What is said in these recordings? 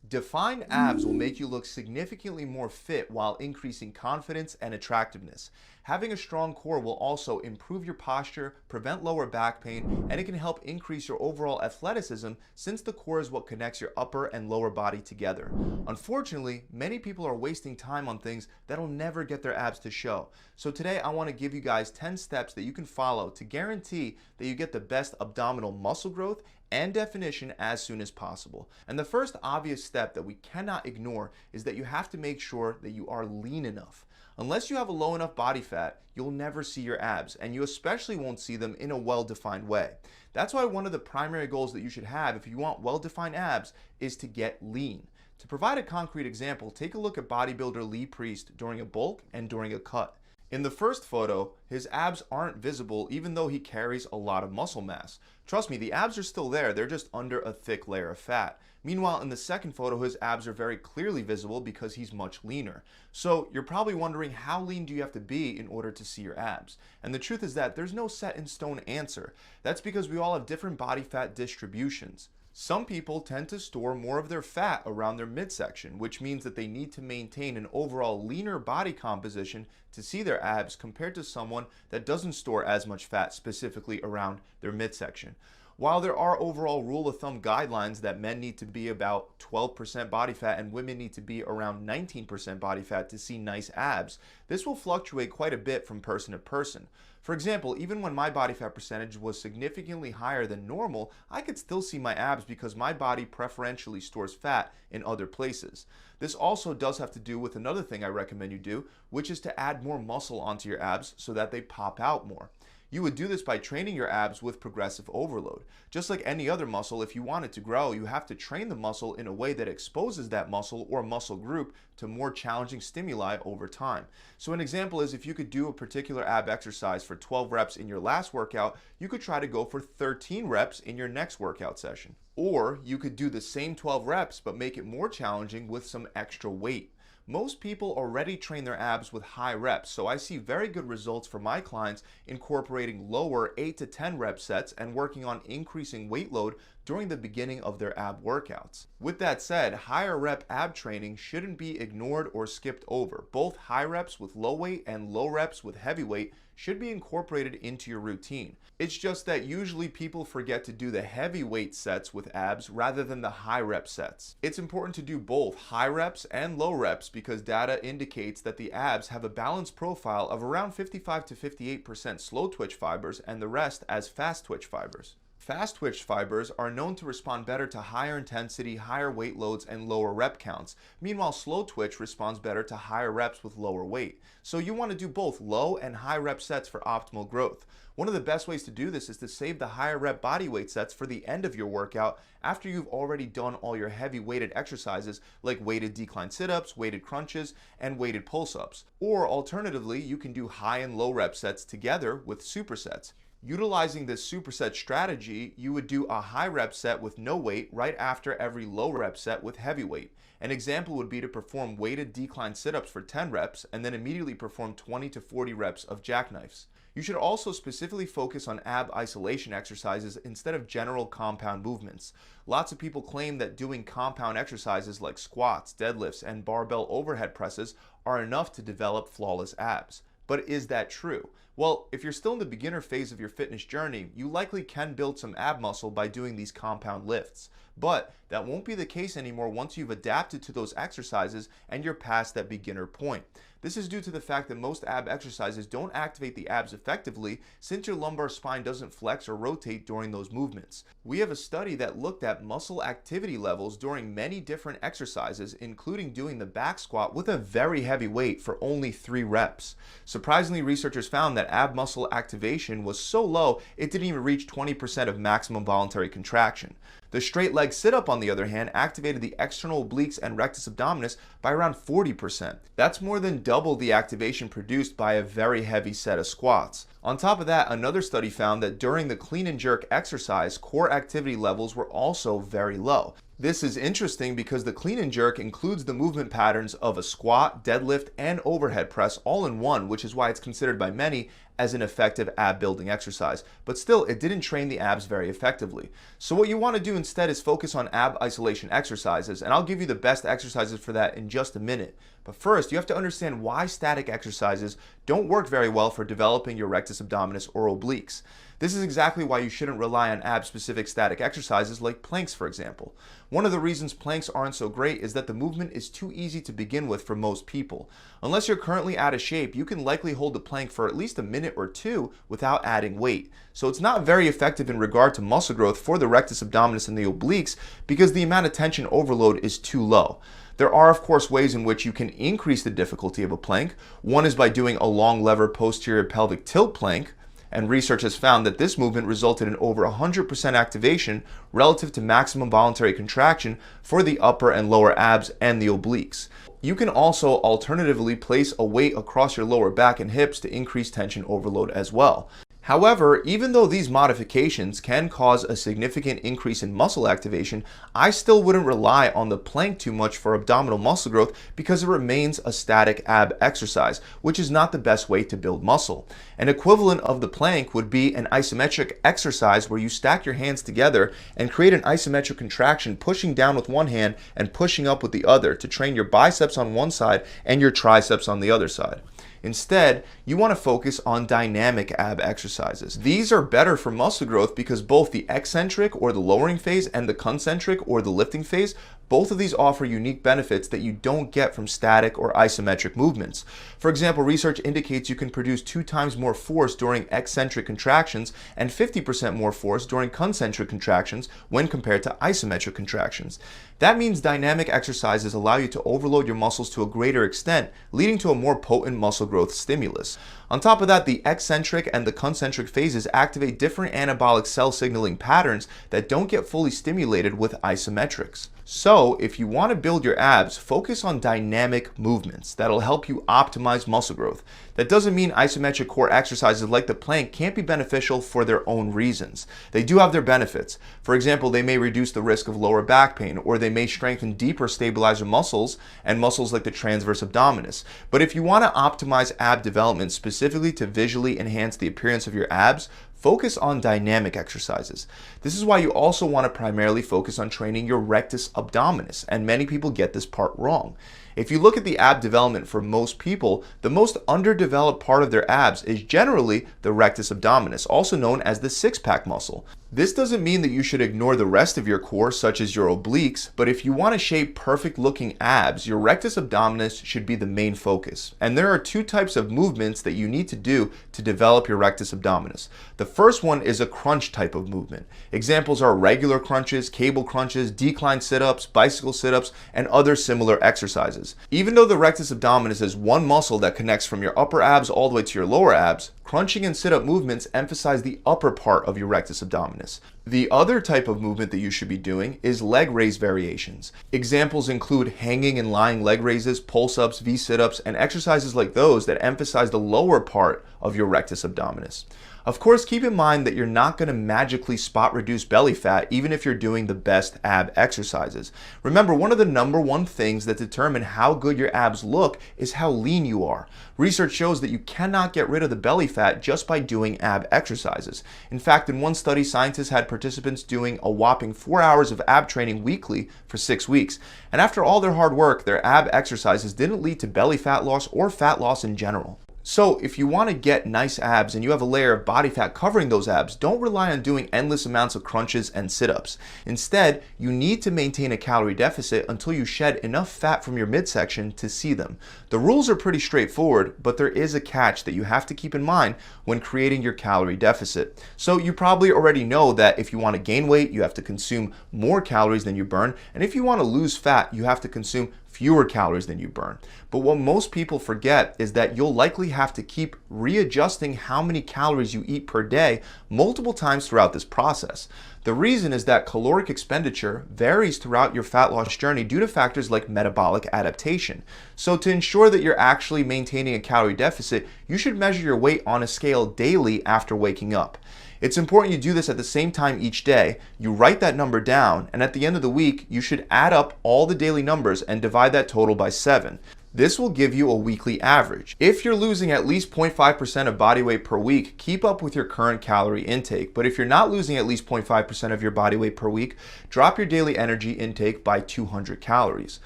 Defined abs will make you look significantly more fit while increasing confidence and attractiveness. Having a strong core will also improve your posture, prevent lower back pain, and it can help increase your overall athleticism since the core is what connects your upper and lower body together. Unfortunately, many people are wasting time on things that'll never get their abs to show. So today I want to give you guys 10 steps that you can follow to guarantee that you get the best abdominal muscle growth and definition as soon as possible. And the first obvious step that we cannot ignore is that you have to make sure that you are lean enough. Unless you have a low enough body fat, you'll never see your abs, and you especially won't see them in a well-defined way. That's why one of the primary goals that you should have if you want well-defined abs is to get lean. To provide a concrete example, take a look at bodybuilder Lee Priest during a bulk and during a cut. In the first photo, his abs aren't visible even though he carries a lot of muscle mass. Trust me, the abs are still there, they're just under a thick layer of fat. Meanwhile, in the second photo, his abs are very clearly visible because he's much leaner. So you're probably wondering, how lean do you have to be in order to see your abs? And the truth is that there's no set in stone answer. That's because we all have different body fat distributions. Some people tend to store more of their fat around their midsection, which means that they need to maintain an overall leaner body composition to see their abs compared to someone that doesn't store as much fat specifically around their midsection. While there are overall rule of thumb guidelines that men need to be about 12% body fat and women need to be around 19% body fat to see nice abs, this will fluctuate quite a bit from person to person. For example, even when my body fat percentage was significantly higher than normal, I could still see my abs because my body preferentially stores fat in other places. This also does have to do with another thing I recommend you do, which is to add more muscle onto your abs so that they pop out more. You would do this by training your abs with progressive overload. Just like any other muscle, if you want it to grow, you have to train the muscle in a way that exposes that muscle or muscle group to more challenging stimuli over time. So an example is, if you could do a particular ab exercise for 12 reps in your last workout, you could try to go for 13 reps in your next workout session. Or you could do the same 12 reps but make it more challenging with some extra weight. Most people already train their abs with high reps, so I see very good results for my clients incorporating lower 8 to 10 rep sets and working on increasing weight load during the beginning of their ab workouts. With that said, higher rep ab training shouldn't be ignored or skipped over. Both high reps with low weight and low reps with heavy weight should be incorporated into your routine. It's just that usually people forget to do the heavy weight sets with abs rather than the high rep sets. It's important to do both high reps and low reps because data indicates that the abs have a balanced profile of around 55 to 58% slow twitch fibers and the rest as fast twitch fibers. Fast twitch fibers are known to respond better to higher intensity, higher weight loads, and lower rep counts. Meanwhile, slow twitch responds better to higher reps with lower weight. So you want to do both low and high rep sets for optimal growth. One of the best ways to do this is to save the higher rep body weight sets for the end of your workout after you've already done all your heavy weighted exercises like weighted decline sit-ups, weighted crunches, and weighted pull-ups. Or alternatively, you can do high and low rep sets together with supersets. Utilizing this superset strategy, you would do a high rep set with no weight right after every low rep set with heavy weight. An example would be to perform weighted decline sit-ups for 10 reps and then immediately perform 20 to 40 reps of jackknives. You should also specifically focus on ab isolation exercises instead of general compound movements. Lots of people claim that doing compound exercises like squats, deadlifts, and barbell overhead presses are enough to develop flawless abs. But is that true? Well, if you're still in the beginner phase of your fitness journey, you likely can build some ab muscle by doing these compound lifts. But that won't be the case anymore once you've adapted to those exercises and you're past that beginner point. This is due to the fact that most ab exercises don't activate the abs effectively since your lumbar spine doesn't flex or rotate during those movements. We have a study that looked at muscle activity levels during many different exercises, including doing the back squat with a very heavy weight for only 3 reps. Surprisingly, researchers found that ab muscle activation was so low it didn't even reach 20% of maximum voluntary contraction. The straight leg sit-up, on the other hand, activated the external obliques and rectus abdominis by around 40%. That's more than double the activation produced by a very heavy set of squats. On top of that, another study found that during the clean and jerk exercise, core activity levels were also very low. This is interesting because the clean and jerk includes the movement patterns of a squat, deadlift, and overhead press all in one, which is why it's considered by many as an effective ab building exercise, but still it didn't train the abs very effectively. So what you want to do instead is focus on ab isolation exercises, and I'll give you the best exercises for that in just a minute. But first, you have to understand why static exercises don't work very well for developing your rectus abdominis or obliques. This is exactly why you shouldn't rely on ab-specific static exercises like planks, for example. One of the reasons planks aren't so great is that the movement is too easy to begin with for most people. Unless you're currently out of shape, you can likely hold the plank for at least a minute or two without adding weight. So it's not very effective in regard to muscle growth for the rectus abdominis and the obliques because the amount of tension overload is too low. There are, of course, ways in which you can increase the difficulty of a plank. One is by doing a long lever posterior pelvic tilt plank, and research has found that this movement resulted in over 100% activation relative to maximum voluntary contraction for the upper and lower abs and the obliques. You can also alternatively place a weight across your lower back and hips to increase tension overload as well. However, even though these modifications can cause a significant increase in muscle activation, I still wouldn't rely on the plank too much for abdominal muscle growth because it remains a static ab exercise, which is not the best way to build muscle. An equivalent of the plank would be an isometric exercise where you stack your hands together and create an isometric contraction, pushing down with one hand and pushing up with the other to train your biceps on one side and your triceps on the other side. Instead, you want to focus on dynamic ab exercises. These are better for muscle growth because both the eccentric or the lowering phase and the concentric or the lifting phase, both of these offer unique benefits that you don't get from static or isometric movements. For example, research indicates you can produce 2 times more force during eccentric contractions and 50% more force during concentric contractions when compared to isometric contractions. That means dynamic exercises allow you to overload your muscles to a greater extent, leading to a more potent muscle growth stimulus. On top of that, the eccentric and the concentric phases activate different anabolic cell signaling patterns that don't get fully stimulated with isometrics. So, if you want to build your abs, focus on dynamic movements that'll help you optimize muscle growth. That doesn't mean isometric core exercises like the plank can't be beneficial for their own reasons. They do have their benefits. For example, they may reduce the risk of lower back pain, or they may strengthen deeper stabilizer muscles and muscles like the transverse abdominis. But if you want to optimize ab development specifically to visually enhance the appearance of your abs, focus on dynamic exercises. This is why you also want to primarily focus on training your rectus abdominis, and many people get this part wrong. If you look at the ab development for most people, the most underdeveloped part of their abs is generally the rectus abdominis, also known as the six-pack muscle. This doesn't mean that you should ignore the rest of your core, such as your obliques, but if you want to shape perfect-looking abs, your rectus abdominis should be the main focus. And there are 2 types of movements that you need to do to develop your rectus abdominis. The first one is a crunch type of movement. Examples are regular crunches, cable crunches, decline sit-ups, bicycle sit-ups, and other similar exercises. Even though the rectus abdominis is one muscle that connects from your upper abs all the way to your lower abs, crunching and sit-up movements emphasize the upper part of your rectus abdominis. The other type of movement that you should be doing is leg raise variations. Examples include hanging and lying leg raises, pulse-ups, V-sit-ups, and exercises like those that emphasize the lower part of your rectus abdominis. Of course, keep in mind that you're not going to magically spot reduce belly fat even if you're doing the best ab exercises. Remember, one of the #1 things that determine how good your abs look is how lean you are. Research shows that you cannot get rid of the belly fat just by doing ab exercises. In fact, in one study, scientists had participants doing a whopping 4 hours of ab training weekly for 6 weeks. And after all their hard work, their ab exercises didn't lead to belly fat loss or fat loss in general. So if you want to get nice abs and you have a layer of body fat covering those abs, don't rely on doing endless amounts of crunches and sit-ups. Instead, you need to maintain a calorie deficit until you shed enough fat from your midsection to see them. The rules are pretty straightforward, but there is a catch that you have to keep in mind when creating your calorie deficit. So you probably already know that if you want to gain weight, you have to consume more calories than you burn, and if you want to lose fat, you have to consume fewer calories than you burn. But what most people forget is that you'll likely have to keep readjusting how many calories you eat per day multiple times throughout this process. The reason is that caloric expenditure varies throughout your fat loss journey due to factors like metabolic adaptation. So to ensure that you're actually maintaining a calorie deficit, you should measure your weight on a scale daily after waking up. It's important you do this at the same time each day. You write that number down, and at the end of the week, you should add up all the daily numbers and divide that total by 7. This will give you a weekly average. If you're losing at least 0.5% of body weight per week, keep up with your current calorie intake. But if you're not losing at least 0.5% of your body weight per week, drop your daily energy intake by 200 calories.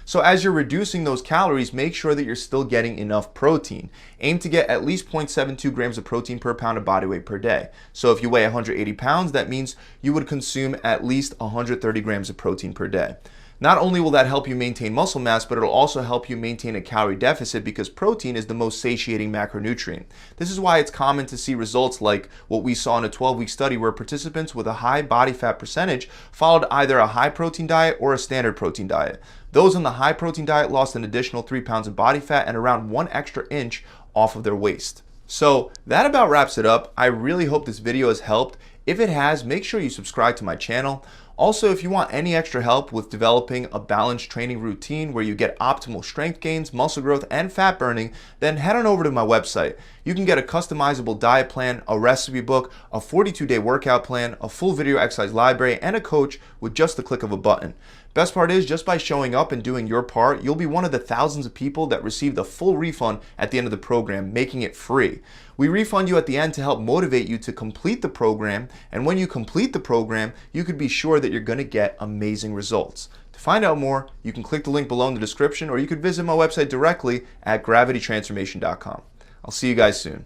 So as you're reducing those calories, make sure that you're still getting enough protein. Aim to get at least 0.72 grams of protein per pound of body weight per day. So if you weigh 180 pounds, that means you would consume at least 130 grams of protein per day. Not only will that help you maintain muscle mass, but it'll also help you maintain a calorie deficit because protein is the most satiating macronutrient. This is why it's common to see results like what we saw in a 12-week study where participants with a high body fat percentage followed either a high protein diet or a standard protein diet. Those on the high protein diet lost an additional 3 pounds of body fat and around 1 extra inch off of their waist. So that about wraps it up. I really hope this video has helped. If it has, make sure you subscribe to my channel. Also, if you want any extra help with developing a balanced training routine where you get optimal strength gains, muscle growth, and fat burning, then head on over to my website. You can get a customizable diet plan, a recipe book, a 42-day workout plan, a full video exercise library, and a coach with just the click of a button. Best part is, just by showing up and doing your part, you'll be one of the thousands of people that receive the full refund at the end of the program, making it free. We refund you at the end to help motivate you to complete the program, and when you complete the program, you could be sure that you're going to get amazing results. To find out more, you can click the link below in the description, or you could visit my website directly at gravitytransformation.com. I'll see you guys soon.